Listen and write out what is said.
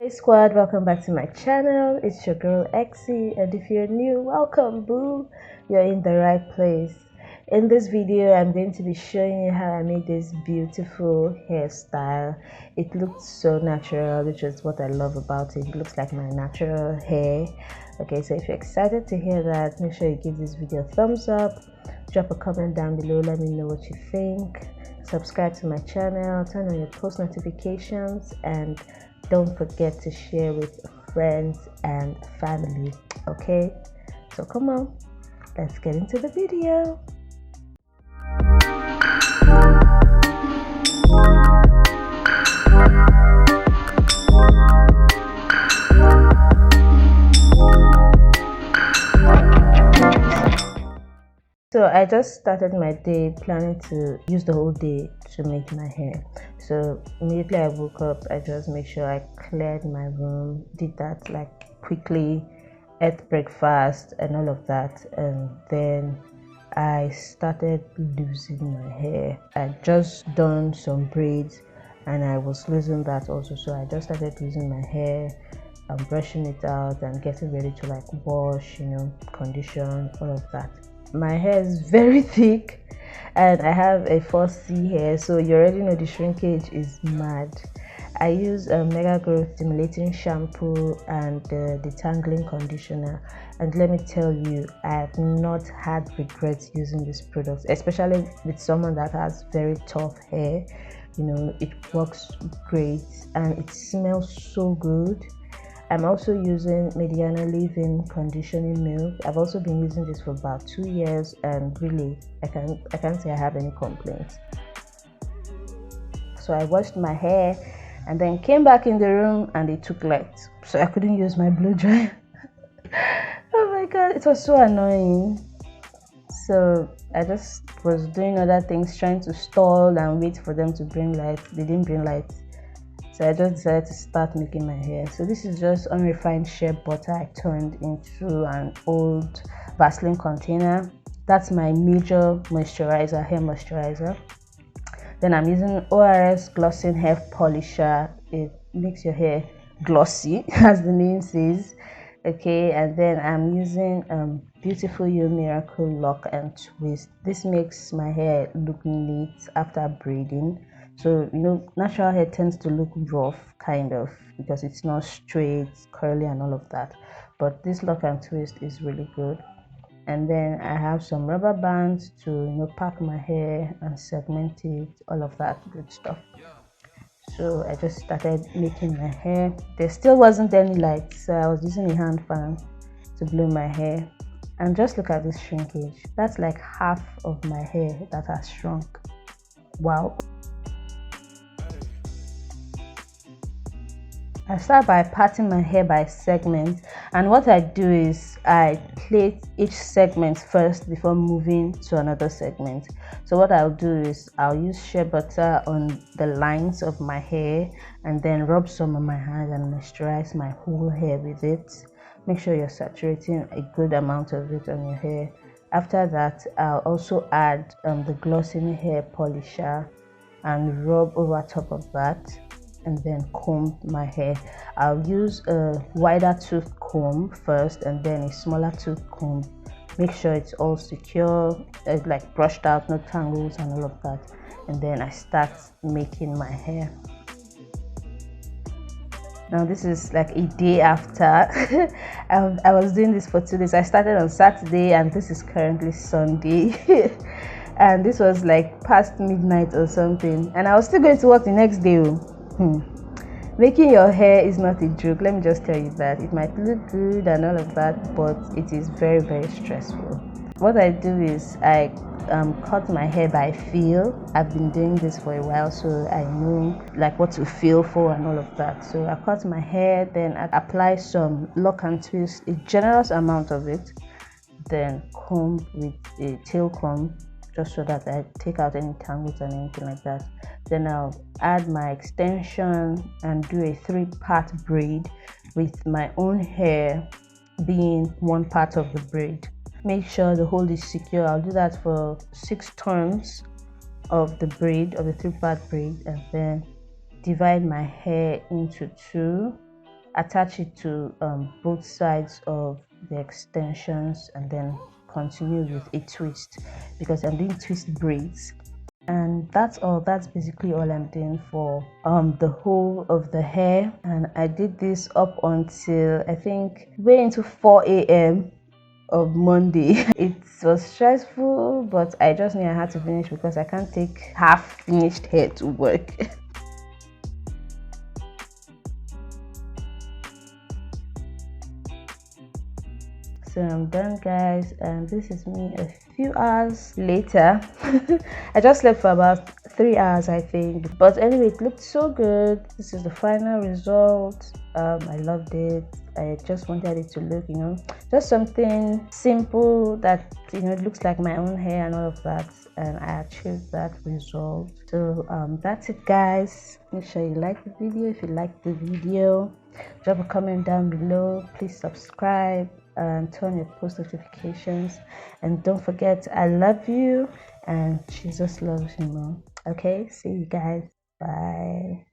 Hey squad, welcome back to my channel. It's your girl Exy, and if you're new, welcome boo. You're in the right place. In this video, I'm going to be showing you how I made this beautiful hairstyle. It looks so natural, which is what I love about it. It looks like my natural hair. Okay, so if you're excited to hear that, make sure you give this video a thumbs up. Drop a comment down below, let me know what you think. Subscribe to my channel, turn on your post notifications, and don't forget to share with friends and family. Okay, so come on, let's get into the video. So I just started my day planning to use the whole day to make my hair. So immediately I woke up, I just made sure I cleared my room, did that like quickly, ate breakfast and all of that, and then I started losing my hair. I just done some braids and I was losing that also, so I just started losing my hair. I'm brushing it out and getting ready to like wash, condition, all of that. My hair is very thick and I have a 4C hair, so you already know the shrinkage is mad. I use a mega growth stimulating shampoo and the detangling conditioner, and let me tell you, I have not had regrets using this product, especially with someone that has very tough hair. It works great and it smells so good. I'm also using Mediana leave-in conditioning milk. I've also been using this for about 2 years, and really I can't say I have any complaints. So I washed my hair and then came back in the room and it took light, so I couldn't use my blow dryer. Oh my god, it was so annoying. So I just was doing other things, trying to stall and wait for them to bring light. They didn't bring light. So I just decided to start making my hair. So this is just unrefined shea butter I turned into an old Vaseline container. That's my major moisturizer, hair moisturizer. Then I'm using ORS glossing hair polisher. It makes your hair glossy as the name says. Okay, and then I'm using Beautiful You Miracle Lock and Twist. This makes my hair look neat after braiding. So natural hair tends to look rough kind of because it's not straight, curly and all of that, but this lock and twist is really good. And then I have some rubber bands to pack my hair and segment it, all of that good stuff. So I just started making my hair. There still wasn't any light, so I was using a hand fan to blow my hair. And just look at this shrinkage. That's like half of my hair that has shrunk. Wow. I start by parting my hair by segment, and what I do is I plait each segment first before moving to another segment. So what I'll do is I'll use shea butter on the lines of my hair and then rub some on my hand and moisturize my whole hair with it. Make sure you're saturating a good amount of it on your hair. After that, I'll also add the glossing hair polisher and rub over top of that, and then comb my hair. I'll use a wider tooth comb first and then a smaller tooth comb. Make sure it's all secure, it's like brushed out, no tangles and all of that. And then I start making my hair. Now this is like a day after. I was doing this for 2 days. I started on Saturday and this is currently Sunday. And this was like past midnight or something, and I was still going to work the next day. Making your hair is not a joke, let me just tell you that. It might look good and all of that, but it is very, very stressful. What I do is I cut my hair by feel. I've been doing this for a while, so I know like what to feel for and all of that. So I cut my hair, then I apply some lock and twist, a generous amount of it, then comb with a tail comb, just so that I take out any tangles and anything like that. Then I'll add my extension and do a 3-part braid with my own hair being one part of the braid. Make sure the hold is secure. I'll do that for 6 turns of the braid, of the 3-part braid, and then divide my hair into 2 attach it to both sides of the extensions and then continue with a twist, because I'm doing twist braids. And that's all. That's basically all I'm doing for the whole of the hair. And I did this up until I think way into 4 a.m. of Monday. It was stressful, but I just knew I had to finish because I can't take half finished hair to work. So I'm done, guys, and this is me a few hours later. I just slept for about 3 hours, I think, but anyway, it looked so good. This is the final result. I loved it. I just wanted it to look, just something simple that it looks like my own hair and all of that, and I achieved that result. So that's it, guys. Make sure you like the video. If you like the video, drop a comment down below. Please subscribe and turn your post notifications, and don't forget, I love you and Jesus loves you more. Okay, see you guys. Bye.